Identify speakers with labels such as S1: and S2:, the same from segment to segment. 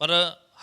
S1: पर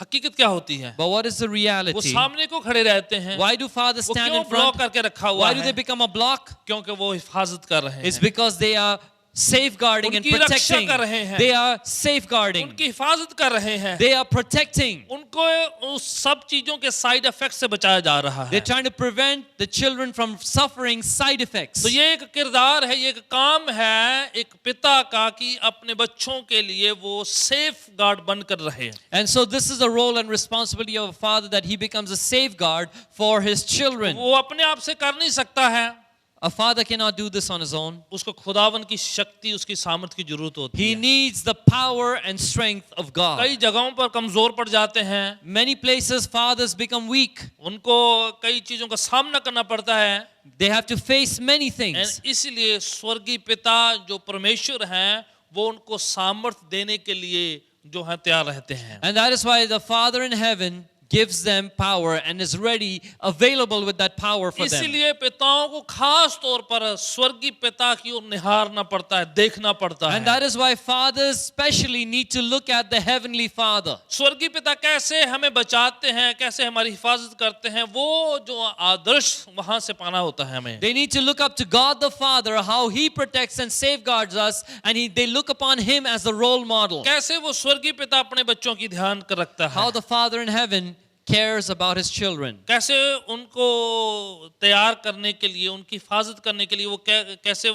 S1: हकीकत क्या होती है?
S2: But what is the
S1: वो
S2: reality?
S1: सामने को खड़े रहते हैं।
S2: Why do fathers
S1: वो
S2: stand
S1: क्यों
S2: in front?
S1: ब्लॉक करके रखा हुआ
S2: Why do they
S1: है?
S2: become a block?
S1: क्योंकि वो हिफाजत कर रहे
S2: It's
S1: हैं,
S2: because they are safeguarding and
S1: उनकी रक्षा
S2: protecting.
S1: कर रहे हैं।
S2: They are safeguarding.
S1: उनकी हिफाजत कर रहे हैं।
S2: They are protecting.
S1: उनको उस सब चीजों के साइड इफेक्ट से बचाया जा रहा
S2: They're
S1: है।
S2: trying to prevent the children from suffering side effects.
S1: तो ये एक किरदार है, ये एक काम है एक पिता का कि अपने बच्चों के लिए वो सेफ गार्ड बनकर रहे।
S2: And so this is the role and responsibility of a father, that he becomes a safeguard for his children.
S1: वो अपने आप से कर नहीं सकता है,
S2: A father cannot do this on his own.
S1: उसको खुदावन की शक्ति, उसकी सामर्थ्य की जरूरत होती
S2: He
S1: है।
S2: needs the power and strength of God.
S1: कई जगहों पर कमजोर पड़ जाते हैं,
S2: Many places fathers become weak.
S1: उनको कई चीजों का सामना करना पड़ता है।
S2: They have to face many things.
S1: इसलिए स्वर्गीय पिता जो परमेश्वर हैं वो उनको सामर्थ्य देने के लिए जो है तैयार रहते हैं।
S2: And that is why the Father in heaven gives them power and is ready, available with that power for them.
S1: इसीलिए पिताओं को खास तौर पर स्वर्गीय पिता की ओर निहारना पड़ता है, देखना पड़ता
S2: And
S1: है।
S2: that is why fathers especially need to look at the heavenly Father.
S1: स्वर्गीय पिता कैसे हमें बचाते हैं, कैसे हमारी हिफाजत करते हैं, वो जो आदर्श वहां से पाना होता है हमें।
S2: They need to look up to God the Father, how He protects and safeguards us, and they look upon Him as the role model.
S1: कैसे वो स्वर्गीय पिता अपने बच्चों की ध्यान कर रखता है,
S2: How the Father in heaven cares about His children.
S1: कैसे उनको तैयार करने के लिए, उनकी हिफाजत करने के लिए वो कैसे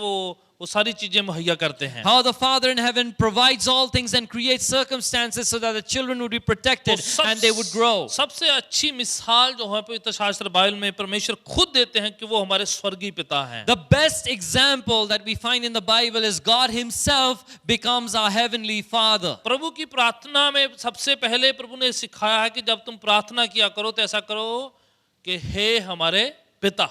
S1: वो सारी चीजें मुहैया करते हैं।
S2: How the Father in heaven provides all things and creates circumstances so that the children would be protected and they would grow.
S1: सबसे अच्छी मिसाल जो है पवित्र शास्त्र बाइबल में परमेश्वर खुद देते हैं कि वो हमारे स्वर्गीय पिता हैं।
S2: The best example that we find in the Bible is God Himself becomes our heavenly Father.
S1: प्रभु की प्रार्थना में सबसे पहले प्रभु ने सिखाया है कि जब तुम प्रार्थना किया करो तो ऐसा करो कि हे हमारे पिता।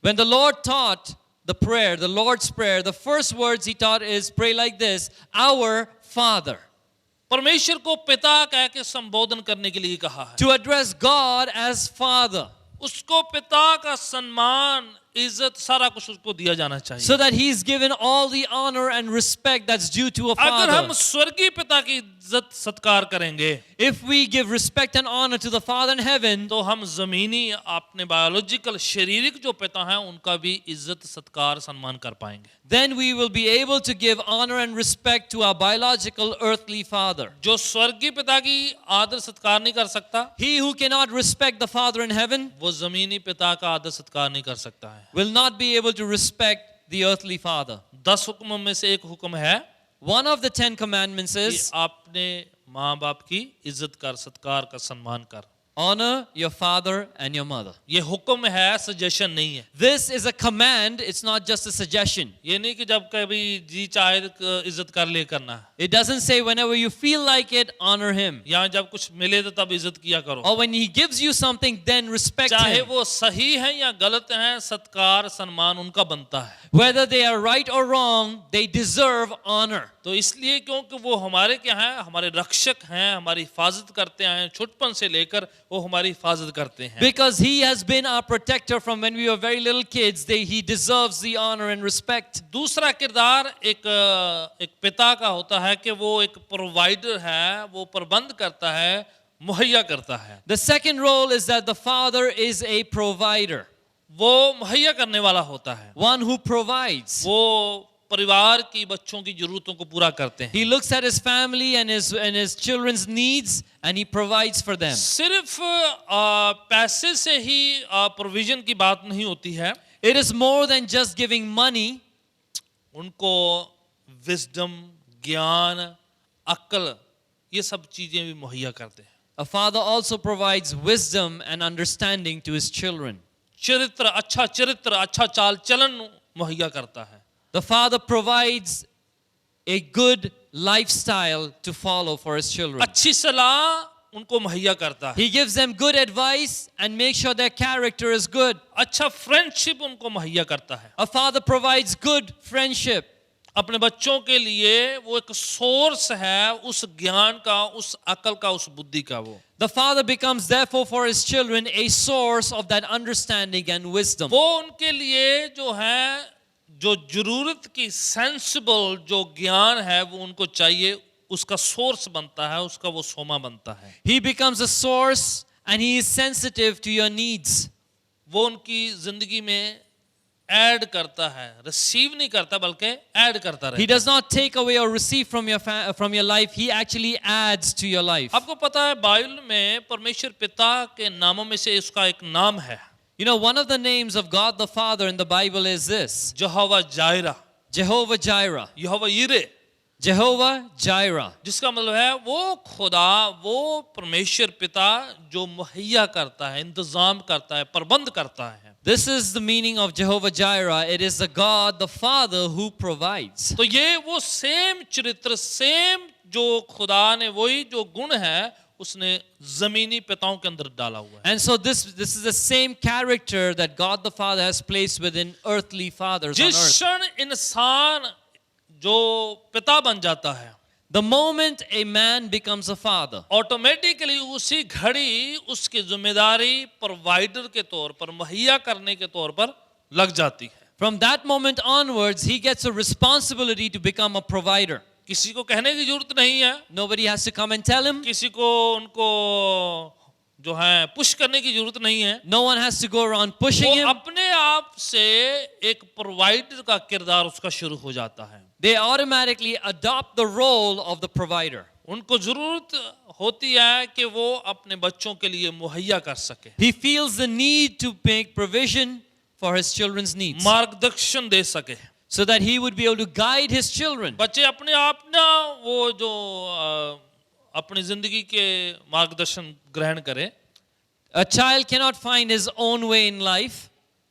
S2: When the Lord taught the prayer, the Lord's Prayer, the first words He taught is pray like this, our Father.
S1: परमेश्वर को पिता कह के संबोधन करने के लिए कहा है।
S2: To address God as Father,
S1: उसको पिता का सम्मान, इज्जत, सारा कुछ उसको दिया जाना चाहिए।
S2: so that He's given all the honor and respect that's due to a
S1: अगर हम
S2: father.
S1: स्वर्गीय पिता की इज्जत सत्कार करेंगे,
S2: If we give respect and honor to the Father in heaven,
S1: तो हम जमीनी अपने बायोलॉजिकल शारीरिक जो पिता हैं उनका भी इज्जत सत्कार सम्मान कर पाएंगे।
S2: then we will be able to give honor and respect to our biological earthly father.
S1: जो स्वर्गीय पिता की आदर सत्कार नहीं कर सकता,
S2: He who cannot respect the Father in heaven
S1: वो जमीनी पिता का आदर सत्कार नहीं कर सकता है।
S2: will not be able to respect the earthly father.
S1: 10 हुक्मों में से एक हुक्म है
S2: One of the 10 commandments
S1: कि
S2: is
S1: आपने माँ बाप की इज्जत कर, सत्कार का सम्मान कर।
S2: honor your father and your mother.
S1: ये हुक्म है, सजेशन नहीं है।
S2: This is a command, it's not just a suggestion.
S1: ये नहीं कि जब कभी जी चाहे इज्जत कर ले करना है,
S2: It doesn't say whenever you feel like it, honor him.
S1: या जब कुछ मिले तो तब इज्जत किया करो।
S2: Or when he gives you something, then respect
S1: चाहे
S2: him.
S1: वो सही है या गलत है, सत्कार सम्मान उनका बनता है।
S2: Whether they are right or wrong, they deserve honor.
S1: तो इसलिए क्योंकि वो हमारे क्या हैं, हमारे रक्षक हैं, हमारी हिफाजत करते हैं, छुटपन से लेकर वो हमारी हिफाजत करते हैं।
S2: Because he has been our protector from when we were very little kids, he deserves the honor and respect.
S1: दूसरा किरदार एक पिता का होता है कि वो एक प्रोवाइडर है, वो प्रबंध करता है, मुहैया करता है।
S2: The second role is that the father is a provider,
S1: वो मुहैया करने वाला होता है,
S2: one who provides.
S1: वो परिवार की बच्चों की जरूरतों को पूरा करते हैं।
S2: He looks at his family and his children's needs and he provides for them.
S1: सिर्फ पैसे से ही प्रोविजन की बात नहीं होती है,
S2: It is more than just giving money.
S1: उनको विजडम, ज्ञान, अक्ल, ये सब चीजें भी मुहैया करते हैं।
S2: A father also provides wisdom and understanding to his children.
S1: चरित्र, अच्छा चाल चलन मुहैया करता है।
S2: The father provides a good lifestyle to follow for his children.
S1: अच्छी सलाह उनको मुहैया करता है।
S2: He gives them good advice and makes sure their character is good.
S1: अच्छा फ्रेंडशिप उनको मुहैया करता है।
S2: A father provides good friendship.
S1: अपने बच्चों के लिए वो एक सोर्स है उस ज्ञान का, उस अकल का, उस बुद्धि का। वो
S2: The father becomes therefore for his children a source of that understanding and wisdom.
S1: वो उनके लिए जो है, जो जरूरत की सेंसिबल जो ज्ञान है वो उनको चाहिए, उसका सोर्स बनता है, उसका वो सोमा बनता है।
S2: He becomes a source and he is sensitive to your needs.
S1: वो उनकी जिंदगी में ऐड करता है, रिसीव नहीं करता बल्कि ऐड करता
S2: He
S1: रहता
S2: does not take away or receive from your life. He actually adds to your life.
S1: है। आपको पता है बाइबल में परमेश्वर पिता के नामों में से उसका एक नाम है,
S2: You know, one of the names of God the Father in the Bible is this:
S1: Jehovah Zaira,
S2: Jehovah Jireh.
S1: Jehovah यिरे,
S2: Jehovah Jireh.
S1: जिसका मतलब है वो खुदा, वो परमेश्वर पिता जो मुहैया करता है, इंतजाम करता है, प्रबंध करता है।
S2: This is the meaning of Jehovah Jireh. It is the God the Father who provides.
S1: तो ये वो सेम चरित्र, सेम जो खुदा ने, वही जो गुण है उसने जमीनी पिताओं के अंदर डाला हुआ है।
S2: And so this is the same character that God the Father has placed within earthly fathers on
S1: जिस
S2: earth.
S1: क्षण इंसान जो पिता बन जाता है,
S2: The moment a man becomes a father,
S1: automatically उसी घड़ी उसकी जिम्मेदारी प्रोवाइडर के तौर पर, मुहैया करने के तौर पर लग जाती है।
S2: from that moment onwards, he gets a responsibility to become a provider.
S1: किसी को कहने की जरूरत नहीं है,
S2: Nobody has to come and tell him.
S1: किसी को उनको जो है पुश करने की जरूरत नहीं है।
S2: No one has to go around
S1: वो
S2: pushing him.
S1: अपने आप से एक प्रोवाइडर का किरदार उसका शुरू हो जाता है।
S2: They automatically adopt the role of the provider.
S1: उनको जरूरत होती है कि वो अपने बच्चों के लिए मुहैया कर सके,
S2: He feels the need to make provision for his children's needs,
S1: मार्गदर्शन दे सके।
S2: so that he would be able to guide his children.
S1: बच्चे अपने आप ना वो जो अपनी जिंदगी के मार्गदर्शन ग्रहण करे,
S2: A child cannot find his own way in life.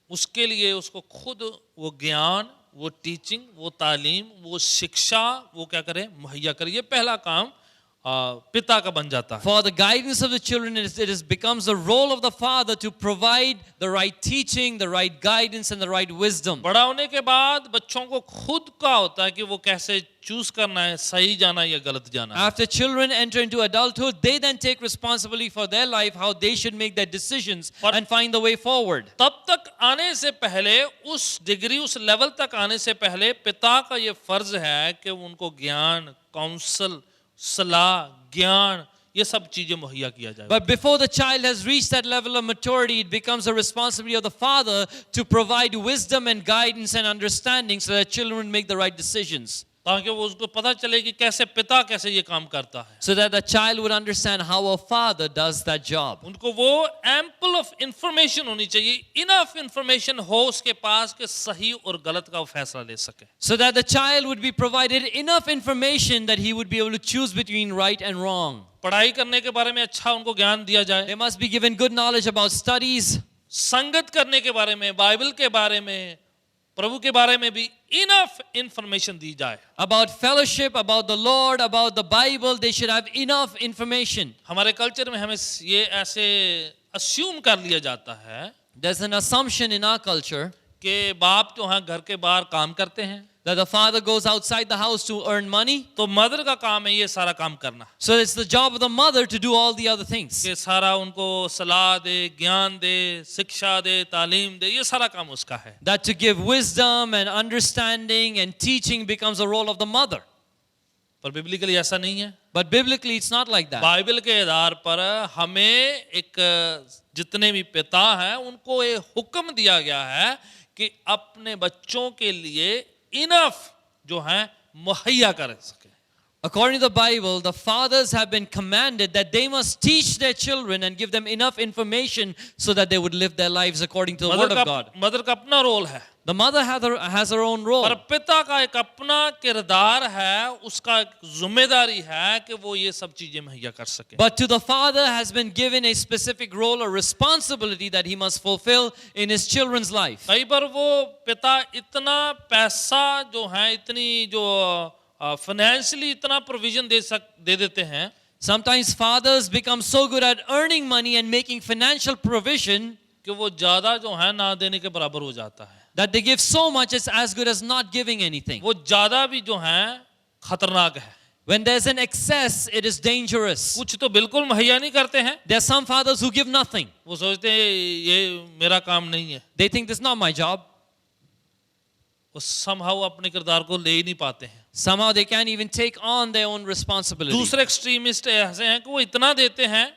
S1: उसके लिए उसको खुद वो ज्ञान, वो टीचिंग, वो तालीम, वो शिक्षा वो क्या करे, मुहैया करे। ये पहला काम पिता का बन जाता है।
S2: For the guidance of the children, it becomes the role of the father to provide the right teaching, the right guidance, and the right wisdom.
S1: बड़ा होने के बाद बच्चों को खुद का होता है कि वो कैसे चूज करना है, सही जाना या गलत जाना है।
S2: After children enter into adulthood, they then take responsibility for their life, how they should make their decisions and find the way forward.
S1: तब तक आने से पहले, उस डिग्री, उस लेवल तक आने से पहले पिता का ये फर्ज है कि उनको ज्ञान, काउंसल, सलाह, ज्ञान, ये सब चीजें मुहैया किया जाए।
S2: But before the child has reached that level of maturity, it becomes the responsibility of the father to provide wisdom and guidance and understanding so that children make the right decisions.
S1: ताकि वो उसको पता चले कि कैसे पिता कैसे ये काम करता है।
S2: So that the child would understand how a father does that job.
S1: उनको वो ample of information होनी चाहिए, enough information हो उसके पास कि सही और गलत का वो फैसला ले सके।
S2: So that the child would be provided enough information that he would be able to choose between right and wrong.
S1: पढ़ाई करने के बारे में अच्छा उनको ज्ञान दिया जाए,
S2: They must be given good knowledge about studies,
S1: संगत करने के बारे में, बाइबल के बारे में, प्रभु के बारे में भी enough information दी जाए।
S2: about fellowship, about the Lord, about the Bible. They should have enough information.
S1: हमारे कल्चर में हमें ये ऐसे assume कर लिया जाता है
S2: There's an assumption in our culture
S1: कि बाप जो हैं घर के बाहर काम करते हैं,
S2: that the father goes outside the house to earn money.
S1: तो मदर का काम है ये सारा काम करना,
S2: So it's the job of the mother to do all the other things.
S1: कि सारा उनको सलाह दे, ज्ञान दे, शिक्षा दे, तालीम दे, ये सारा काम उसका है।
S2: That to give wisdom and understanding and teaching becomes the role of the mother.
S1: पर बिब्लिकली ऐसा नहीं है।
S2: But biblically, it's not like that.
S1: Bible के आधार पर हमें एक जितने भी पिता हैं उनको ये हुक्म दिया गया है कि अपने बच्चों के लिए इनफ जो है मुहैया कर सके।
S2: According to the Bible, the fathers have been commanded that they must teach their children and give them enough information so that they would live their lives according to the word of God.
S1: Mother का अपना role है,
S2: The mother has her own role.
S1: पर पिता का एक अपना किरदार है, उसका एक जिम्मेदारी है कि वो ये सब चीजें मुहैया कर सके।
S2: But to the father has been given a specific role or responsibility that he must fulfill in his children's life.
S1: कई बार वो पिता इतना पैसा जो है, इतनी जो फाइनेंशियली इतना प्रोविजन दे देते हैं,
S2: Sometimes fathers become so good at earning money and making financial provision
S1: कि वो ज्यादा जो है ना देने के बराबर हो जाता है।
S2: that they give so much it's as good as not giving anything.
S1: वो ज्यादा भी जो है खतरनाक है।
S2: When there's an excess, it is dangerous.
S1: कुछ तो बिल्कुल मुहैया नहीं करते हैं,
S2: There are some fathers who give nothing.
S1: वो सोचते हैं ये मेरा काम नहीं है,
S2: They think this is not my job.
S1: वो somehow अपने किरदार को ले ही नहीं पाते हैं।
S2: Somehow they can't even take on their own responsibility.
S1: दूसरे एक्सट्रीमिस्ट ऐसे हैं कि वो इतना देते हैं,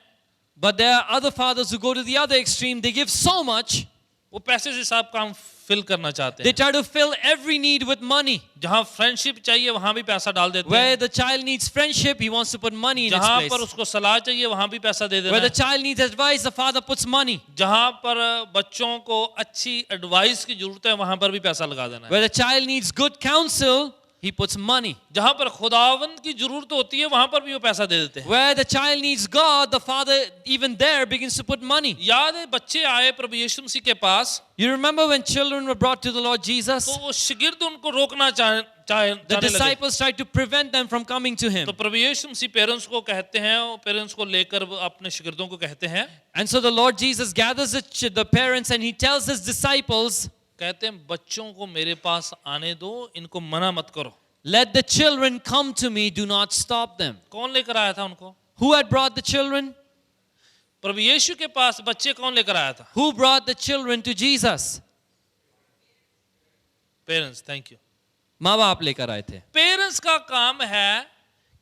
S2: But there are other fathers who go to the other extreme. They give so much.
S1: वो पैसे से सब काम फिल करना चाहते
S2: They
S1: हैं.
S2: try to fill every need with money.
S1: जहाँ फ्रेंडशिप चाहिए वहाँ भी पैसा डाल देते
S2: Where
S1: हैं.
S2: the child needs friendship, he wants to put money in its
S1: जहाँ
S2: place.
S1: पर उसको सलाह चाहिए वहाँ भी पैसा दे देना
S2: Where the
S1: है.
S2: child needs advice, the father puts money.
S1: जहाँ पर बच्चों को अच्छी एडवाइस की जरूरत है वहाँ पर भी पैसा लगा देना है.
S2: Where the child needs good counsel, he puts money.
S1: जहाँ पर खुदावंद की जरूरत होती है वहाँ पर भी वो पैसा दे देते हैं.
S2: Where the child needs God, the father even there begins to put money.
S1: याद है बच्चे आए प्रभु यीशु मसीह के पास,
S2: You remember when children were brought to the Lord Jesus?
S1: तो वो शागिर्द उनको रोकना
S2: The
S1: चाहने लगे.
S2: disciples tried to prevent them from coming to him.
S1: तो प्रभु यीशु मसीह पेरेंट्स को कहते हैं, पेरेंट्स को लेकर वो अपने शागिर्दों को कहते हैं,
S2: And so the Lord Jesus gathers the parents and he tells his disciples,
S1: कहते हैं बच्चों को मेरे पास आने दो, इनको मना मत करो.
S2: let the children come to me, do not stop them.
S1: कौन लेकर आया था उनको?
S2: Who had brought the children?
S1: प्रभु यीशु के पास बच्चे कौन लेकर आया था?
S2: Who brought the children to Jesus?
S1: Parents. Thank you.
S2: माँ बाप लेकर आए थे.
S1: पेरेंट्स का काम है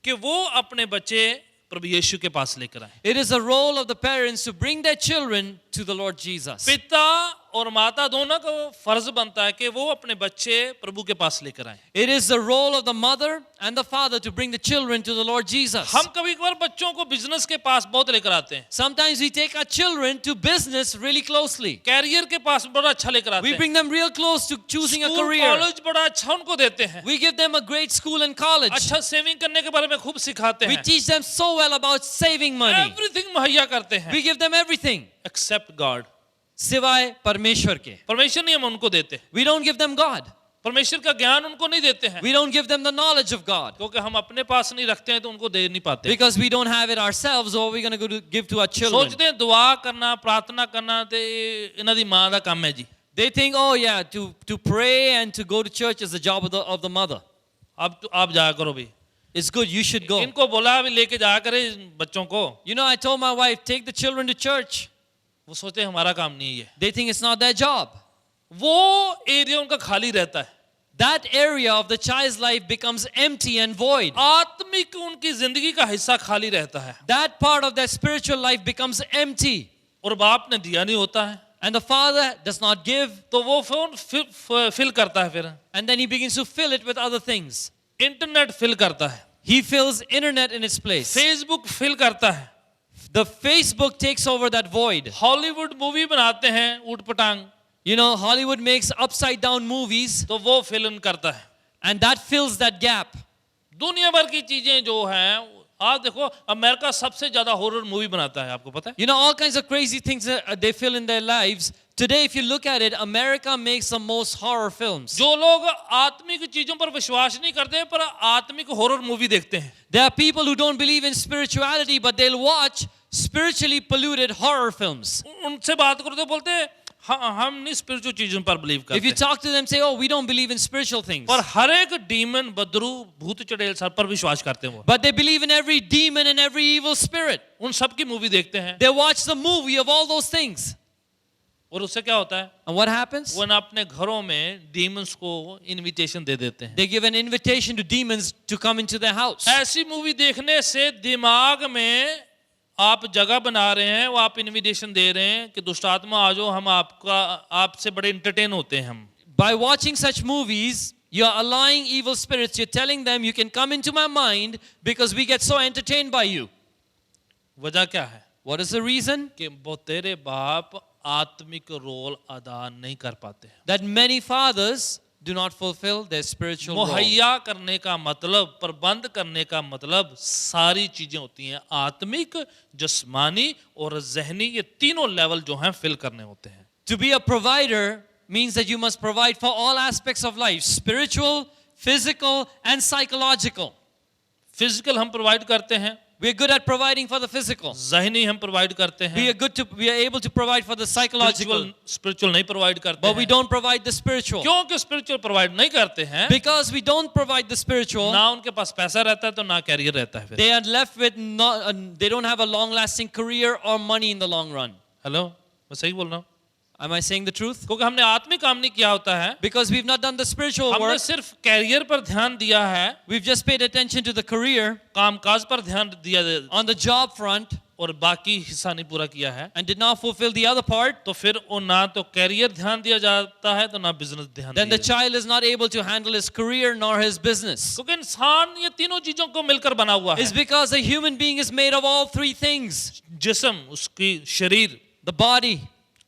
S1: कि वो अपने बच्चे प्रभु यीशु के पास लेकर आए.
S2: It is a role of the parents to bring their children to the Lord Jesus.
S1: पिता और माता दोनों का फर्ज बनता है कि वो अपने बच्चे प्रभु के पास लेकर आए.
S2: It is the role of the mother and the father to bring the children to the Lord Jesus.
S1: हम कभी कभार बच्चों को बिजनेस के पास बहुत लेकर आते हैं,
S2: Sometimes we take our children to business really closely.
S1: Career के पास बड़ा अच्छा लेकर आते
S2: We
S1: हैं,
S2: bring them real close to choosing a
S1: school
S2: career.
S1: College बड़ा अच्छा उनको देते हैं,
S2: We give them a great school and college.
S1: अच्छा सेविंग करने के बारे में खूब सिखाते
S2: We
S1: हैं,
S2: teach them so well about saving money.
S1: Everything मुहैया करते हैं,
S2: We give them everything.
S1: Except God.
S2: सिवाय परमेश्वर के.
S1: परमेश्वर नहीं हम उनको देते,
S2: We don't give them God.
S1: परमेश्वर का ज्ञान उनको नहीं देते हैं,
S2: We don't give them the knowledge of God.
S1: क्योंकि हम अपने पास नहीं रखते हैं तो उनको दे नहीं पाते.
S2: Because we don't have it ourselves, or we're going to go to give to our children.
S1: सोचते हैं दुआ करना प्रार्थना करना ते इन्हां दी मां दा काम है जी.
S2: They think, oh yeah, to pray and to go to church is the job of the mother.
S1: अब तो आप जाया करो भी.
S2: It's good, you should go.
S1: इनको बोला अभी लेके जाया करे बच्चों को,
S2: You know, I told my wife, take the children to church.
S1: वो सोचते हैं हमारा काम नहीं है.
S2: They think it's not their job.
S1: वो एरिया उनका खाली रहता है.
S2: That area of the child's life becomes empty and void.
S1: आत्मिक उनकी जिंदगी का हिस्सा खाली रहता है,
S2: That part of their spiritual life becomes empty.
S1: और बाप ने दिया नहीं होता है,
S2: And the father does not give.
S1: तो वो फोन फिल करता है, फिर
S2: And then he begins to fill it with other things.
S1: Internet fill करता है,
S2: He fills internet in its place.
S1: Facebook fill करता है,
S2: The Facebook takes over that void.
S1: Hollywood movie बनाते हैं ऊट पटांग,
S2: You know, Hollywood makes upside down movies,
S1: तो वो fill in करता है.
S2: and that fills that gap.
S1: दुनिया भर की चीजें जो हैं, आप देखो अमेरिका सबसे ज्यादा हॉरर मूवी बनाता है, आपको पता है?
S2: You know, all kinds of crazy things they fill in their lives. Today, if you look at it, America makes the most horror films.
S1: जो लोग आत्मिक चीजों पर विश्वास नहीं करते पर आत्मिक हॉरर मूवी देखते हैं,
S2: There are people who don't believe in spirituality, but they'll watch spiritually polluted horror films.
S1: उनसे बात करो तो बोलते हैं हम नहीं स्पिरिचुअल चीजों पर बिलीव
S2: If you
S1: करते,
S2: talk to them, say, oh, we don't believe in spiritual things.
S1: पर हर एक डीमन बदरू भूत चुड़ैल सब पर विश्वास करते हैं. वो
S2: But they believe in every demon and every evil spirit.
S1: उन सब की मूवी देखते हैं,
S2: They watch the movie of all those things.
S1: और उससे क्या होता है,
S2: And what happens?
S1: वो ना अपने घरों में डीमंस को इनविटेशन दे देते हैं.
S2: They give an invitation to demons to come into their house.
S1: ऐसी मूवी देखने से दिमाग में आप जगह बना रहे हैं, वो आप इनविटेशन दे रहे हैं कि दुष्ट आत्मा आ जाओ, हम आपसे बड़े एंटरटेन होते हैं हम.
S2: By watching such movies, you're allowing evil spirits, you're telling them, you can come into my mind because we get so entertained by you.
S1: वजह क्या है?
S2: What is the reason?
S1: कि वो तेरे बाप आत्मिक रोल अदा नहीं कर पाते हैं.
S2: That many fathers do not fulfill their spiritual role.
S1: मुहैया करने का मतलब, प्रबंध करने का मतलब सारी चीजें होती हैं, आत्मिक, जिस्मानी और ज़हनी, ये तीनों लेवल जो हैं फिल करने होते हैं.
S2: To be a provider means that you must provide for all aspects of life, spiritual, physical, and psychological.
S1: Physical हम प्रोवाइड करते हैं,
S2: We're good at providing for the physical.
S1: ज़हनी हम प्रोवाइड करते हैं,
S2: We are able to provide for the psychological,
S1: spiritual नहीं provide करते
S2: but we
S1: हैं.
S2: don't provide the spiritual.
S1: क्योंकि स्पिरिचुअल प्रोवाइड नहीं करते हैं,
S2: Because we don't provide the spiritual,
S1: ना उनके पास पैसा रहता है तो ना कैरियर रहता है. फिर
S2: they are left with they don't have a long-lasting career or money in the long run.
S1: Hello, मैं सही बोल रहा हूँ?
S2: Am I saying the truth?
S1: क्योंकि हमने आत्मिक काम नहीं किया होता है,
S2: Because we've not done the spiritual
S1: हमने
S2: work.
S1: सिर्फ कैरियर पर ध्यान दिया है,
S2: We've just paid attention to the career,
S1: कामकाज पर ध्यान दिया
S2: on the job front,
S1: और बाकी हिस्सा नहीं पूरा किया है,
S2: and did not fulfill the other part.
S1: तो फिर वो ना तो कैरियर ध्यान दिया जाता है तो ना बिजनेस ध्यान
S2: Then
S1: दिया
S2: the child is not able to handle his career nor his business.
S1: क्योंकि इंसान ये तीनों चीजों को मिलकर बना हुआ है.
S2: It's because a human being is made of all three things:
S1: जिस्म, उसकी शरीर,
S2: the body,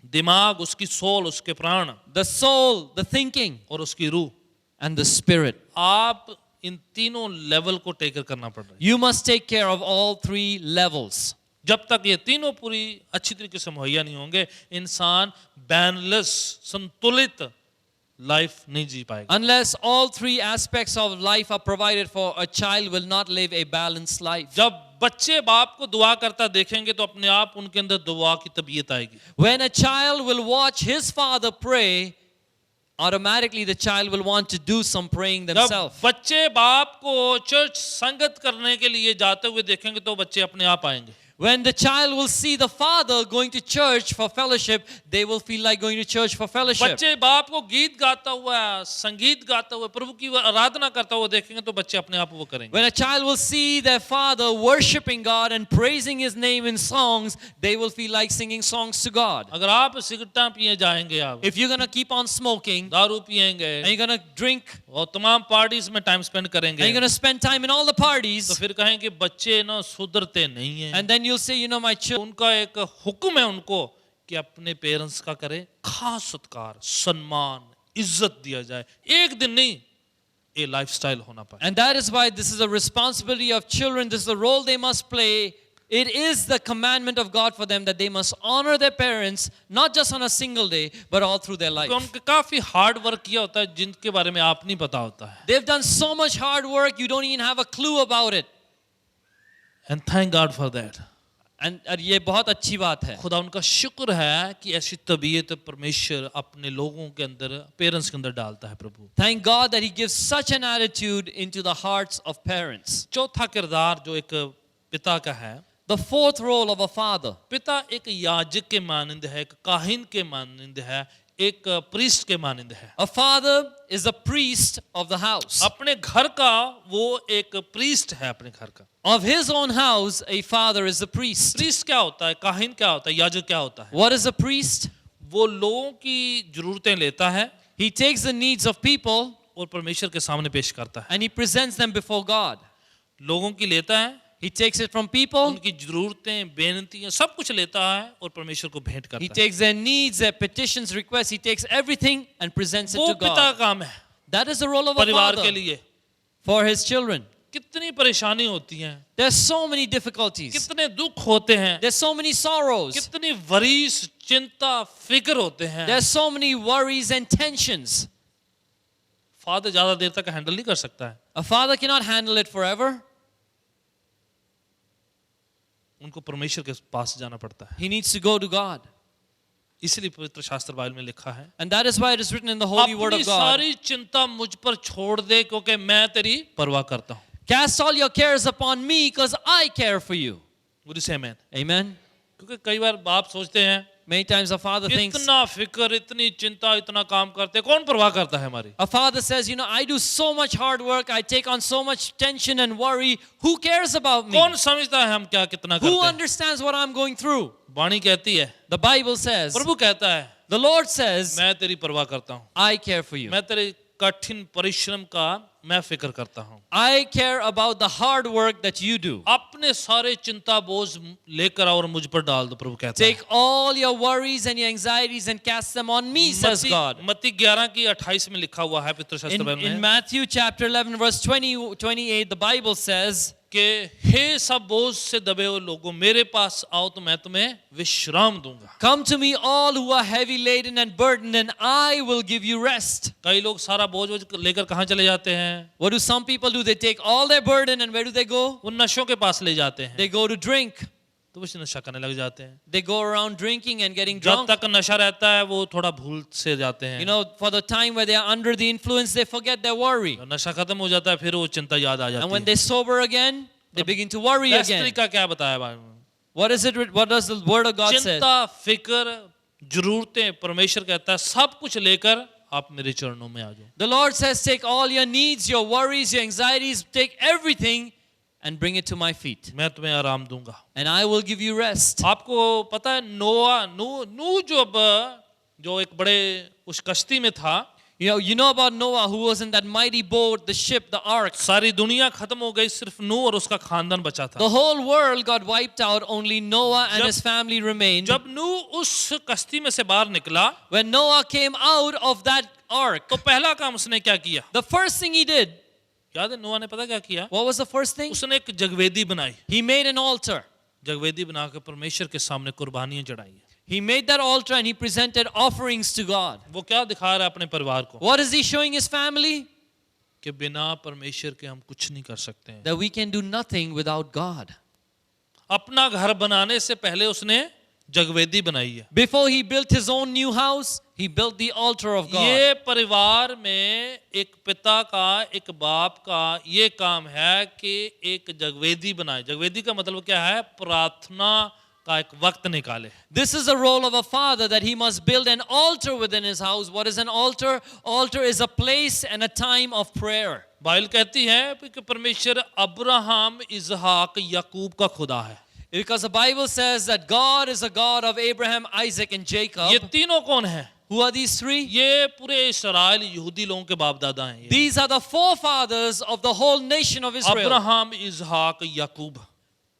S1: दिमाग, उसकी सोल, उसके प्राण
S2: the soul, the thinking,
S1: और उसकी रूह.
S2: and the spirit.
S1: आप इन तीनों लेवल को टेकर करना पड़ रहा है.
S2: You must take care of all three levels.
S1: जब तक ये तीनों पूरी अच्छी तरीके से मुहैया नहीं होंगे, इंसान बैलेंस, संतुलित लाइफ नहीं जी पाएगा.
S2: Unless all three aspects of life are provided for, a child will not live a balanced life.
S1: जब बच्चे बाप को दुआ करता देखेंगे तो अपने आप उनके अंदर दुआ की तबीयत आएगी.
S2: When a child will watch his father pray, automatically the child will want to do some praying
S1: जब
S2: themselves.
S1: बच्चे बाप को चर्च संगत करने के लिए जाते हुए देखेंगे तो बच्चे अपने आप आएंगे.
S2: When the child will see the father going to church for fellowship, they will feel like going to church for fellowship.
S1: बच्चे बाप को गीत गाता हुआ, संगीत गाता हुआ, प्रभु की आराधना करता हुआ देखेंगे तो बच्चे अपने आप वो करेंगे.
S2: When a child will see their father worshiping God and praising his name in songs, they will feel like singing songs to God.
S1: अगर आप सिगरेटां पिए जाएंगे, आप
S2: If you're going to keep on smoking
S1: दारू पिएंगे
S2: and you're going to drink
S1: और तमाम parties में टाइम स्पेंड
S2: and you're
S1: करेंगे
S2: going to spend time in all the
S1: तो
S2: parties,
S1: फिर कहेंगे बच्चे ना सुधरते नहीं हैं.
S2: and then you'll say, you know, my children,
S1: उनका एक हुक्म है उनको कि अपने पेरेंट्स का करें खास सत्कार, सम्मान, इज्जत दिया जाए. एक दिन नहीं, ये लाइफस्टाइल होना पाए.
S2: and that is why this is a responsibility of children. This is the role they must play. It is the commandment of God for them that they must honor their parents, not just on a single day, but all through their life.
S1: तो उनके काफी hard work किया होता है जिनके बारे में आप नहीं पता होता है.
S2: They've done so much hard work, you don't even have a clue about it.
S1: And thank God for that.
S2: And ये बहुत अच्छी बात है.
S1: खुदा उनका शुक्र है कि ऐसी तबीयत परमेश्वर अपने लोगों के अंदर, पेरेंट्स के अंदर डालता है. प्रभु
S2: Thank God that He gives such an attitude into the hearts of parents.
S1: चौथा किरदार जो एक पिता का है,
S2: The fourth role of a father.
S1: पिता एक याजक के मानंद है, एक काहिन के मानंद है, एक प्रीस्ट के मानंद है.
S2: A father is a priest of the house.
S1: अपने घर का वो एक प्रीस्ट है. अपने घर का
S2: Of his own house, a father is a priest.
S1: Priest क्या होता है, काहिन क्या होता है, याजक क्या होता है?
S2: What is a priest?
S1: वो लोगों की जरूरतें लेता है
S2: He takes the needs of people
S1: और परमेश्वर के सामने पेश करता है.
S2: and he presents them before God.
S1: लोगों की लेता है,
S2: He takes it from people.
S1: उनकी जरूरतें, बेनतियां, सब कुछ लेता है और परमेश्वर को भेंट
S2: He
S1: करता है.
S2: takes their needs, their petitions, requests. He takes everything and presents it
S1: वो
S2: to
S1: पिता का
S2: God.
S1: काम है
S2: That is the role of a
S1: परिवार के
S2: father
S1: लिए.
S2: for his children.
S1: कितनी परेशानी होती है,
S2: There's so many difficulties.
S1: कितने दुख होते हैं,
S2: There's so many sorrows.
S1: कितनी वरीस, चिंता, फिक्र होते हैं.
S2: There's so many worries and tensions.
S1: Father ज्यादा देर तक हैंडल नहीं कर सकता है.
S2: A father cannot handle it forever.
S1: उनको परमेश्वर के पास जाना पड़ता है.
S2: He needs to go to God.
S1: इसलिए पवित्र शास्त्र बाइबल में लिखा है,
S2: And that is why it is written in the Holy Word
S1: अपनी
S2: of God.
S1: सारी चिंता मुझ पर छोड़ दे क्योंकि मैं तेरी परवाह करता हूँ.
S2: Cast all your cares upon me because I care for you.
S1: Would you say amen?
S2: Amen.
S1: क्योंकि कई बार बाप सोचते हैं
S2: Many times a father thinks,
S1: इतना फिक्र, इतनी चिंता, इतना काम करते, कौन परवाह करता है हमारी?
S2: a father says, you know, I do so much hard work, I take on so much tension and worry. Who cares about me?
S1: कौन समझता है हम क्या कितना
S2: Who
S1: करते हैं?
S2: understands what I'm going through?
S1: वाणी कहती है,
S2: The Bible says,
S1: प्रभु कहता है,
S2: the Lord says,
S1: मैं तेरी परवाह करता हूँ,
S2: I care for you.
S1: मैं तेरे कठिन परिश्रम का मैं फिक्र करता हूँ.
S2: I care about the hard work that you do.
S1: अपने सारे चिंता बोझ लेकर आओ और मुझ पर डाल दो, प्रभु कहता है.
S2: Take all your worries and your anxieties and cast them on me, says God.
S1: मत्ती 11 की 28 में लिखा हुआ है पवित्र शास्त्र बाइबल
S2: In
S1: में
S2: Matthew chapter 11 verse 28, the Bible says,
S1: कि हे सब बोझ से दबे हुए लोगों, मेरे पास आओ तो मैं तुम्हें विश्राम दूंगा.
S2: come to me all who are heavy laden and burdened and I will give you rest.
S1: कई लोग सारा बोझ लेकर कहाँ चले जाते हैं?
S2: What do some people do? They take all their burden and where do they go?
S1: वो नशों के पास ले जाते हैं,
S2: They go to drink.
S1: तो वो नशा करने लग जाते हैं.
S2: They go around drinking and getting
S1: जब
S2: drunk.
S1: तक नशा रहता है वो थोड़ा भूल से जाते हैं.
S2: You know, for the time where they are under the influence, they forget their worry.
S1: जब नशा खत्म हो जाता है फिर वो चिंता याद आ
S2: And
S1: जाती
S2: when
S1: है.
S2: they sober again, they begin to worry
S1: gastric
S2: again.
S1: का क्या बताया बाइबल में?
S2: What does the word of God say?
S1: चिंता, फिक्र, जरूरतें परमेश्वर कहता है सब कुछ लेकर आप मेरे चरणों में आ जाओ.
S2: The Lord says, take all your needs, your worries, your anxieties, take everything and bring it to my feet.
S1: मैं तुम्हें आराम दूंगा.
S2: And I will give you rest.
S1: आपको पता है नूह जो एक बड़े उस कश्ती में था,
S2: You know about Noah, who was in that mighty boat, the ship, the ark.
S1: सारी दुनिया खत्म हो गई, सिर्फ नूह और उसका खानदान बचा था.
S2: The whole world got wiped out, only Noah and his family remained.
S1: जब नूह उस कश्ती में से बाहर निकला,
S2: When Noah came out of that ark,
S1: तो पहला काम उसने क्या किया?
S2: the first thing he did,
S1: याद है नूह ने पता क्या किया?
S2: what was the first thing?
S1: उसने एक जगवेदी बनाई.
S2: He made an altar.
S1: जगवेदी बनाकर परमेश्वर के सामने कुर्बानियां चढ़ाई.
S2: He made that altar and he presented offerings to God.
S1: वो क्या दिखा रहा है अपने परिवार को?
S2: What is he showing his family?
S1: कि बिना परमेश्वर के हम कुछ नहीं कर सकते हैं.
S2: That we can do nothing without God.
S1: अपना घर बनाने से पहले उसने जगवेदी बनाई है.
S2: Before he built his own new house, he built the altar of God.
S1: ये परिवार में एक पिता का, एक बाप का ये काम है कि एक जगवेदी बनाए. जगवेदी का मतलब क्या है? प्रार्थना का एक वक्त निकाले.
S2: This is the role of a father, that he must build an altar within his house. What is an altar? Altar is a place and a time of prayer.
S1: Bible कहती है कि परमेश्वर अब्राहम, इजहाक, याकूब का खुदा है.
S2: Because the Bible says that God is a God of Abraham, Isaac and Jacob.
S1: ये तीनों कौन है?
S2: Who are these three?
S1: ये पूरे इस्राएल यहूदी लोगों के बाप दादा हैं.
S2: These are the forefathers of the whole nation of Israel.
S1: Abraham, इजहाक, याकूब.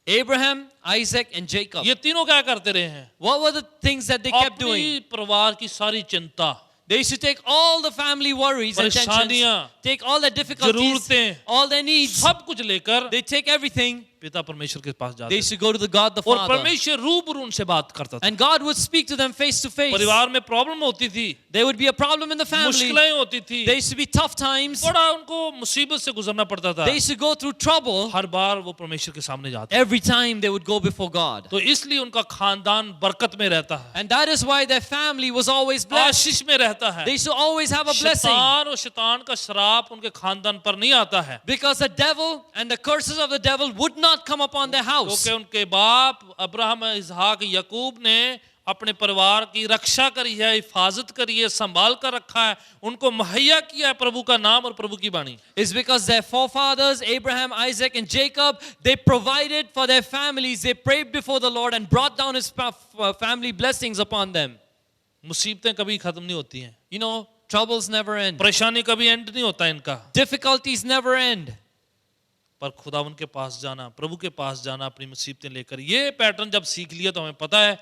S2: Abraham, Isaac and Jacob.
S1: ये तीनों क्या करते रहे हैं?
S2: What were the things that they kept doing?
S1: अपनी परिवार की सारी चिंता,
S2: They used to take all the family worries and tensions,
S1: परेशानियां,
S2: take all the difficulties,
S1: जरूरतें,
S2: all their needs.
S1: सब कुछ लेकर
S2: They take everything.
S1: पिता परमेश्वर के पास जाते
S2: They used to go to the God the
S1: और
S2: Father.
S1: परमेश्वर रूबरू उनसे बात करता था.
S2: And God would speak to them face to face.
S1: परिवार में प्रॉब्लम होती थी,
S2: There would be a problem in the family.
S1: मुश्किलें होती थी,
S2: There used to be tough times.
S1: बड़ा उनको मुसीबत से गुजरना पड़ता था.
S2: They used to go through trouble.
S1: हर बार वो परमेश्वर के सामने जाते.
S2: Every time they would go before God.
S1: तो इसलिए उनका खानदान बरकत में रहता है,
S2: And that is why their family was always blessed.
S1: आशीष में रहता है.
S2: They used to always have a blessing.
S1: शैतान और शैतान का श्राप उनके खानदान पर नहीं आता है,
S2: Because the devil and the curses of the devil would not come upon their house.
S1: क्योंकि उनके बाप अब्राहम, इसहाक, याकूब ने अपने परिवार की रक्षा करी है, हिफाजत करी है, संभाल कर रखा है, उनको मुहैया किया है प्रभु का नाम और प्रभु की वाणी.
S2: Is because their forefathers, Abraham, Isaac and Jacob, they provided for their families. They prayed before the Lord and brought down his family blessings upon them.
S1: मुसीबतें कभी खत्म नहीं होती हैं,
S2: You know, troubles never end.
S1: परेशानी कभी and नहीं होता इनका.
S2: Difficulties never end.
S1: पर खुदा उनके पास जाना, प्रभु के पास जाना, अपनी मुसीबतें लेकर, ये पैटर्न जब सीख लिया तो हमें पता है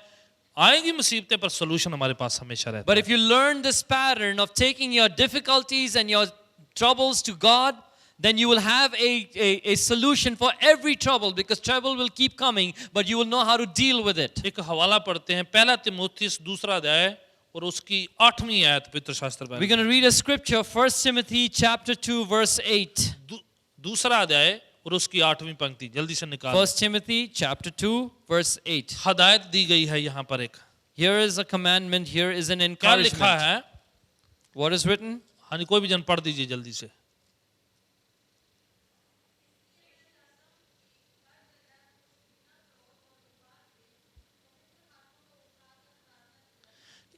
S1: आएंगी मुसीबतें, पर सॉल्यूशन हमारे पास हमेशा रहता
S2: But
S1: है.
S2: if you learn this pattern of taking your difficulties and your troubles to God, then you will have a solution for every trouble, because trouble will keep coming, but you will know how to deal with it.
S1: एक हवाला पढ़ते हैं, पहला तिमोथेयुस 2 अध्याय और उसकी 8वीं आयत पवित्र शास्त्र
S2: We're
S1: में.
S2: going to read a scripture, 1 Timothy chapter 2 verse 8.
S1: दूसरा अध्याय और उसकी 8वीं पंक्ति जल्दी से निकाल.
S2: 1 Timothy chapter 2 verse 8.
S1: हदायत दी गई है यहाँ पर एक.
S2: Here is a commandment, here is an
S1: क्या
S2: encouragement.
S1: लिखा है?
S2: What is written?
S1: हाँ जी, कोई भी जन पढ़ दीजिए जल्दी से.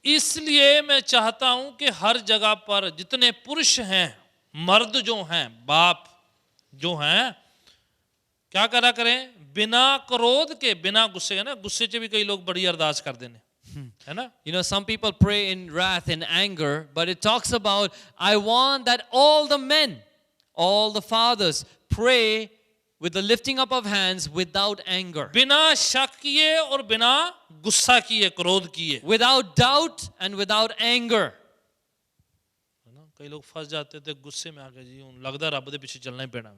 S1: इसलिए मैं चाहता हूं कि हर जगह पर जितने पुरुष हैं, मर्द जो हैं, बाप जो हैं, क्या करा करें? बिना क्रोध के, बिना गुस्से, है ना, गुस्से से भी कई लोग बड़ी अरदास कर देने, है ना.
S2: You know, some people pray in wrath and anger, but it talks about, I want that all the men, all the fathers pray with the lifting up of hands without anger,
S1: बिना शक किए और बिना गुस्सा किए, क्रोध किए.
S2: without doubt and without anger.
S1: है ना, कई लोग फंस जाते थे गुस्से में आके, जी लगता रब दे पीछे चलना ही पैना.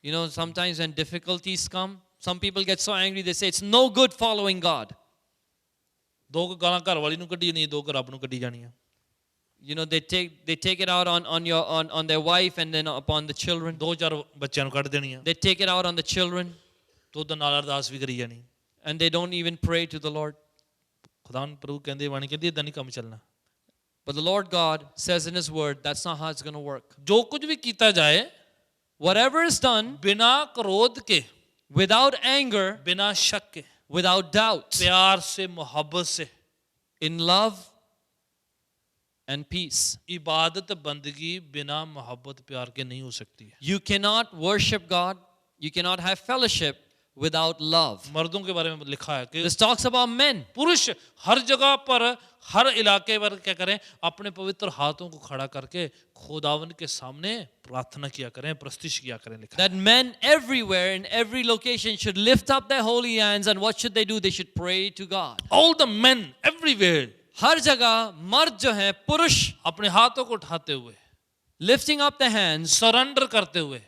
S2: You know, sometimes when difficulties come, some people get so angry, they say it's no good following God.
S1: दो गाਲਾਂ घर वाली ਨੂੰ ਕੱਢੀ ਨਹੀਂ, ਦੋ ਰੱਬ ਨੂੰ ਕੱਢੀ ਜਾਣੀਆਂ.
S2: You know, they take it out on their wife and then upon the children.
S1: ਦੋ ਚਾਰ ਬੱਚਿਆਂ ਨੂੰ ਕੱਢ ਦੇਣੀਆਂ.
S2: They take it out on the children
S1: ਤੋਂ ਉਹਦੇ ਨਾਲ ਅਰਦਾਸ ਵੀ ਕਰੀ ਜਾਣੀ.
S2: and they don't even pray to the Lord.
S1: ਖੁਦਾ ਪ੍ਰਭੂ ਕਹਿੰਦੇ ਬਾਣੀ ਕਹਿੰਦੀ ਇਦਾਂ ਨਹੀਂ ਕੰਮ ਚੱਲਣਾ.
S2: But the Lord God says in his word, that's not how it's going to work.
S1: ਜੋ ਕੁਝ ਵੀ ਕੀਤਾ ਜਾਏ,
S2: Whatever is done
S1: बिना क्रोध के,
S2: without anger,
S1: बिना शक के,
S2: without doubt,
S1: प्यार से, मोहब्बत से,
S2: in love and peace.
S1: इबादत बंदगी बिना मोहब्बत प्यार के नहीं हो सकती है।
S2: You cannot worship God, you cannot have fellowship without love.
S1: मर्दों के बारे में लिखा है कि
S2: This talks about men.
S1: पुरुष हर जगह पर, हर इलाके पर क्या करें, अपने पवित्र हाथों को खड़ा करके खुदावन के सामने प्रार्थना किया करें, प्रस्तुति किया करें, लिखा है।
S2: That men everywhere in every location should lift up their holy hands, and what should they do? They should pray to God.
S1: All the men everywhere
S2: हर जगह मर्द जो हैं, पुरुष
S1: अपने हाथों को उठाते हुए,
S2: lifting up their hands,
S1: surrender करते हुए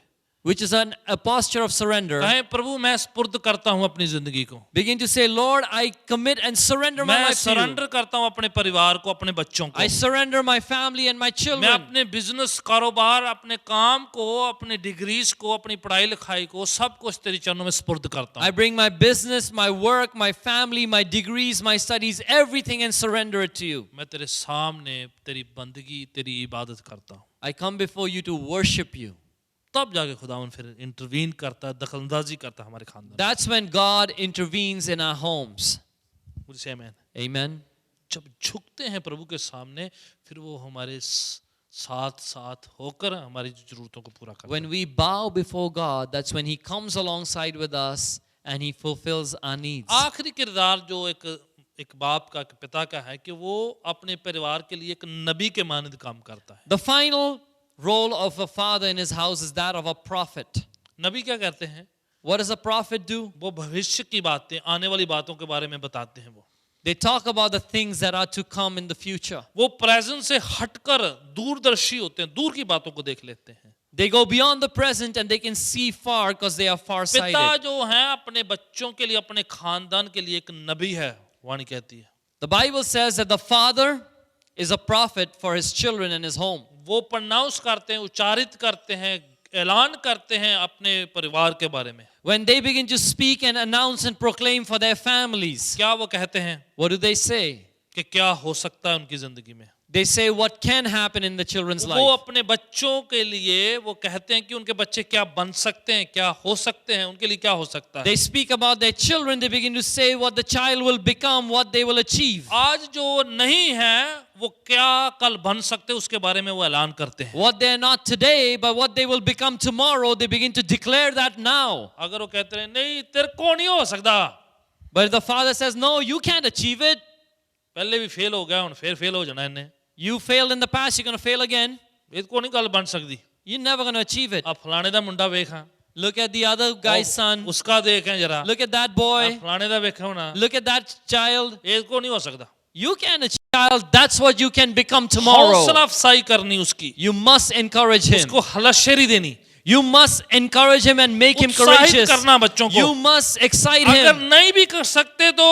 S2: which is a posture of surrender,
S1: कहें, प्रभु मैं स्पुर्द करता हूं अपनी जिंदगी को,
S2: begin to say, Lord, I commit and surrender my
S1: मैं
S2: life to you.
S1: सरेंडर करता हूं अपने परिवार को, अपने बच्चों को,
S2: I surrender my family and my
S1: मैं
S2: children.
S1: अपने बिजनेस, कारोबार, अपने काम को, अपने डिग्रीज को, अपनी पढ़ाई लिखाई को, सब कुछ तेरे चरणों में स्पुर्द करता
S2: I
S1: हूं।
S2: bring my business, my work, my family, my degrees, my studies, everything, and surrender it to you.
S1: मैं तेरे सामने तेरी बंदगी, तेरी इबादत करता हूं।
S2: I come before you to worship you.
S1: तब जाके खुदावन फिर इंटरवीन करता है, दखलंदाजी करता है हमारे खानदान।
S2: That's when God intervenes in our homes.
S1: मुझे से आमीन।
S2: Amen.
S1: जब झुकते हैं प्रभु के सामने, फिर वो हमारे साथ साथ होकर हमारी जरूरतों को पूरा करता है।
S2: When we bow before God, that's when He comes alongside with us and He fulfills our needs.
S1: आखिरी किरदार जो एक बाप का, एक पिता का है कि वो अपने परिवार के लिए एक नबी के मानद काम करता है।
S2: The final role of a father in his house is that of a prophet.
S1: नबी क्या करते हैं?
S2: What does a prophet do?
S1: वो भविष्य की बातें, आने वाली बातों के बारे में बताते हैं। वो
S2: They talk about the things that are to come in the future.
S1: वो प्रेजेंट से हटकर दूरदर्शी होते हैं, दूर की बातों को देख लेते हैं।
S2: They go beyond the present and they can see far because they are
S1: पिता
S2: far-sighted.
S1: जो है अपने बच्चों के लिए, अपने खानदान के लिए एक नबी है, वाणी कहती है।
S2: The Bible says that the father is a prophet for his children and his home.
S1: वो प्रनाउंस करते हैं, उच्चारित करते हैं, ऐलान करते हैं अपने परिवार के बारे में।
S2: When they begin to speak and announce and proclaim for their families,
S1: क्या वो कहते हैं
S2: what do they say?
S1: कि क्या हो सकता है उनकी जिंदगी में?
S2: They say what can happen in the children's
S1: वो
S2: life.
S1: अपने बच्चों के लिए वो कहते हैं कि उनके बच्चे क्या बन सकते हैं, क्या हो सकते हैं, उनके लिए क्या हो सकता है।
S2: They speak about their children, they begin to say what the child will become, what they will achieve.
S1: आज जो नहीं है वो क्या कल बन सकते हैं, उसके बारे में वो ऐलान करते हैं।
S2: What they are not today, but what they will become tomorrow, they begin to declare that now.
S1: अगर वो कहते हैं नहीं तेरे को नहीं हो सकता,
S2: But if the father says, no, you can't achieve it.
S1: पहले भी फेल हो गया, फिर फेल हो जाना इन्हें,
S2: You failed in the past, you're going to fail again.
S1: इसको नहीं कल बन सकती।
S2: You're never going to achieve it.
S1: अब फलाने दा मुंडा देखा,
S2: Look at the other guy's son.
S1: उसका देखें जरा,
S2: Look at that boy.
S1: फलाने दा देखो ना,
S2: Look at that child.
S1: इसको नहीं हो सकता।
S2: You can achieve, child. That's what you can become tomorrow.
S1: हौसला अफजाई करनी उसकी,
S2: You must encourage him.
S1: उसको हलशेरी देनी,
S2: You must encourage him and make him
S1: उत्साहित
S2: courageous.
S1: करना बच्चों को।
S2: You must excite
S1: अगर
S2: him.
S1: नहीं भी कर सकते तो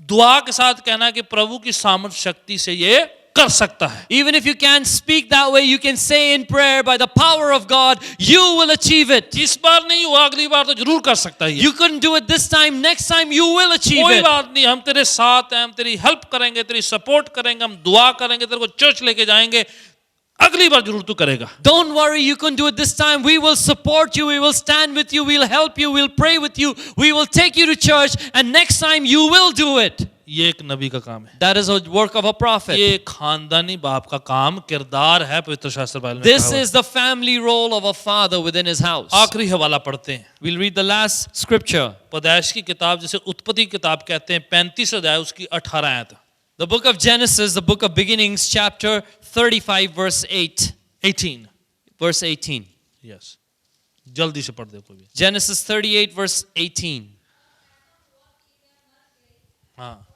S1: दुआ के साथ कहना कि प्रभु की सामर्थ शक्ति से ये कर सकता है।
S2: Even if you can't speak that way, you can say in prayer, by the power of God, you will achieve it.
S1: इस बार नहीं हुआ, अगली बार तो जरूर कर सकता है।
S2: You couldn't do it this time, next time you will achieve
S1: कोई
S2: it.
S1: बात नहीं, हम तेरे साथ हैं, हम तेरी हेल्प करेंगे, तेरी सपोर्ट करेंगे, हम दुआ करेंगे, तेरे को चर्च लेके जाएंगे, अगली बार जरूर तू करेगा।
S2: Don't worry, you couldn't do it this time. We will support you, we will stand with you, we'll help you, we'll pray with you, we will take you to church, and next time you will do it.
S1: ये एक नबी का काम है।
S2: That is a work of a prophet.
S1: ये खानदानी बाप का काम, किरदार है पवित्र शास्त्र बाइबल में।
S2: This is the family role of a father within his house.
S1: आखिरी हवाला पढ़ते हैं,
S2: We'll read the last scripture.
S1: पैदाइश की किताब, जिसे उत्पत्ति की किताब कहते हैं, 35 अध्याय उसकी 18 आयत।
S2: The book of Genesis, the book of beginnings, chapter 35, verse 8.
S1: 18
S2: Verse 18.
S1: Yes, जल्दी से पढ़ दे कोई भी।
S2: Genesis 38, verse 18.
S1: हाँ,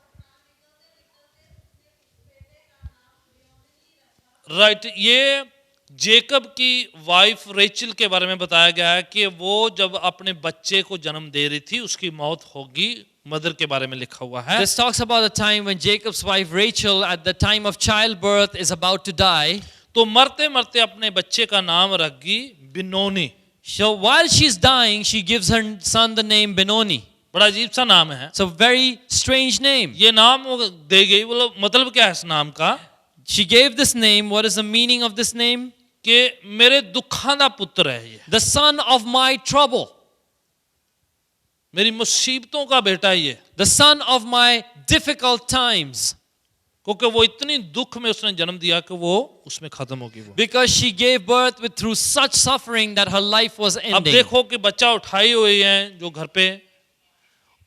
S1: राइट। ये जेकब की वाइफ रेचल के बारे में बताया गया है कि वो जब अपने बच्चे को जन्म दे रही थी, उसकी मौत होगी, मदर के बारे में लिखा हुआ है।
S2: This talks about the time when Jacob's wife Rachel, at the time of childbirth, is about to die.
S1: तो मरते मरते अपने बच्चे का नाम रखी बिनोनी।
S2: So while she's dying, she gives her son the name Benoni.
S1: बड़ा अजीब सा नाम है।
S2: It's a very strange name.
S1: ये नाम वो दे गई, बोलो मतलब क्या है इस नाम का?
S2: She gave this name. What is the meaning of this name?
S1: कि मेरे दुखा दा पुत्र है ये,
S2: The son of my trouble.
S1: मेरी मुसीबतों का बेटा है ये।
S2: The son of my difficult times.
S1: क्योंकि वो इतनी दुख में उसने जन्म दिया कि वो उसमें खत्म होगी वो।
S2: Because she gave birth with through such suffering that her life was
S1: अब
S2: ending.
S1: देखो कि बच्चा उठाई हुई है जो घर पे,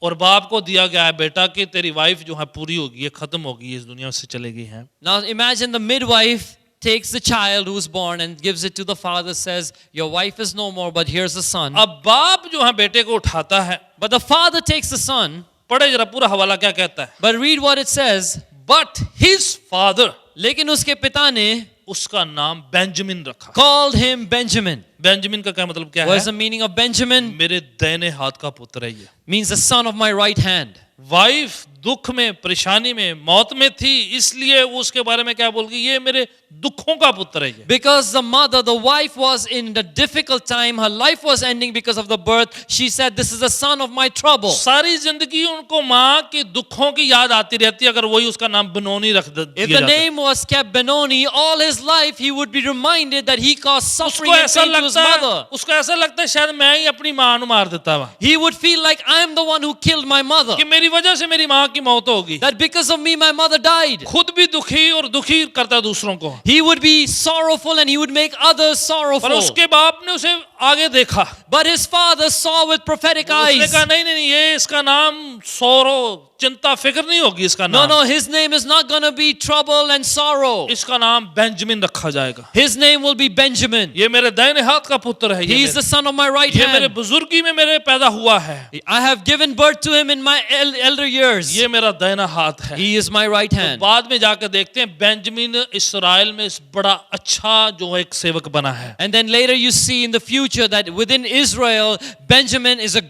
S1: और बाप को दिया गया है बेटा कि तेरी वाइफ जो है पूरी होगी, ये खत्म होगी, इस दुनिया से चले गई है।
S2: Now imagine the midwife takes the child who's born and gives it to the father, says, your wife is no more, but here's the son.
S1: अब बाप जो है बेटे को उठाता है,
S2: But the father takes the son.
S1: पढ़े जरा पूरा हवाला क्या कहता है।
S2: But read what it says.
S1: But his father,
S2: लेकिन उसके पिता ने
S1: उसका नाम बेंजामिन रखा।
S2: called him Benjamin.
S1: बेंजामिन का क्या मतलब क्या
S2: What is
S1: है?
S2: the meaning of Benjamin?
S1: मेरे दाहिने हाथ का पुत्र है ये।
S2: Means the son of my right hand.
S1: Wife दुख में, परेशानी में, मौत में थी, इसलिए वो उसके बारे में क्या बोल गई, ये मेरे दुखों का पुत्र है ये।
S2: Because the mother, the wife was in the difficult time, her life was ending because of the birth. She said, this is the son of my trouble.
S1: सारी जिंदगी उनको माँ के दुखों की याद आती रहती, अगर वही उसका नाम बनोनी रख
S2: If
S1: दिया
S2: the
S1: जाता।
S2: name was kept Benoni, all his life he would be reminded that he caused suffering
S1: उसको
S2: and
S1: ऐसा
S2: pain to his
S1: लगता
S2: mother.
S1: है, उसको ऐसा लगता है शायद मैं ही अपनी माँ को मार देता हुआ,
S2: He would feel like I am the one who killed my mother.
S1: कि मेरी वजह से मेरी माँ की मौत होगी।
S2: That because of me my mother died.
S1: खुद भी दुखी और दुखी करता है दूसरों को।
S2: He would be sorrowful and he would make others
S1: पर
S2: sorrowful.
S1: उसके बाप ने उसे आगे देखा,
S2: But his father saw with prophetic
S1: उसने
S2: eyes.
S1: कहा नहीं नहीं नहीं, ये इसका नाम सौरो, चिंता फिक्र नहीं होगी इसका
S2: No,
S1: नाम,
S2: no, his name is not going to be trouble and sorrow.
S1: इसका नाम बेंजामिन रखा जाएगा।
S2: His name will be Benjamin.
S1: ये मेरे दाहिने हाथ का पुत्र है,
S2: He is the son of my right
S1: ये मेरे
S2: hand.
S1: बुजुर्गी में मेरे पैदा हुआ है,
S2: I have given birth to him in my elder years.
S1: ये मेरा दाहिना हाथ है।
S2: He is my right hand.
S1: बाद में जाकर देखते हैं बेंजामिन इस्राएल में इस बड़ा अच्छा जो है एक सेवक बना है।
S2: And then later you see in the future that within Israel, Benjamin is a